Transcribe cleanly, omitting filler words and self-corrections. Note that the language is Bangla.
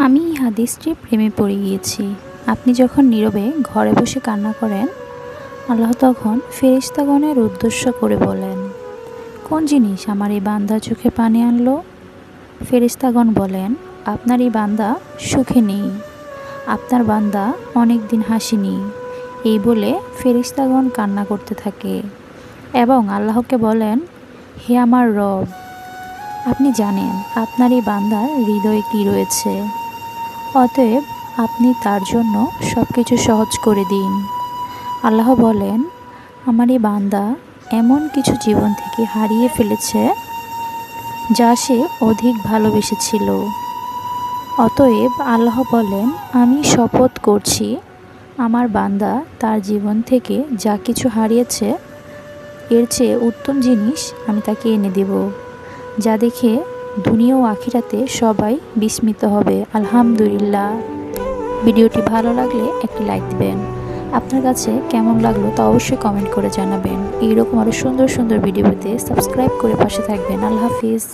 আমি এই হাদিসটির প্রেমে পড়ে গিয়েছি। আপনি যখন নীরবে ঘরে বসে কান্না করেন, আল্লাহ তখন ফেরেশতাগণের উদ্দেশ্য করে বলেন, কোন জিনিস আমার এই বান্দার চোখে পানি আনলো? ফেরেশতাগণ বলেন, আপনার এই বান্দা সুখে নেই, আপনার বান্দা অনেক দিন হাসেনি। এই বলে ফেরেশতাগণ কান্না করতে থাকে এবং আল্লাহকে বলেন, হে আমার রব, আপনি জানেন আপনার এই বান্দার হৃদয়ে কী রয়েছে, অতএব আপনি তার জন্য সব কিছু সহজ করে দিন। আল্লাহ বলেন, আমার এই বান্দা এমন কিছু জীবন থেকে হারিয়ে ফেলেছে যা সে অধিক ভালোবেসেছিল। অতএব আল্লাহ বলেন, আমি শপথ করছি, আমার বান্দা তার জীবন থেকে যা কিছু হারিয়েছে এর চেয়ে উত্তম জিনিস আমি তাকে এনে দেব, যা দেখে দুনিয়া ও আখিরাতে সবাই বিস্মিত হবে। আলহামদুলিল্লাহ। ভিডিওটি ভালো লাগলে একটি লাইক দিবেন। আপনার কাছে কেমন লাগলো তা অবশ্যই কমেন্ট করে জানাবেন। এইরকম আরও সুন্দর সুন্দর ভিডিও পেতে সাবস্ক্রাইব করে পাশে থাকবেন। আল্লাহ হাফিজ।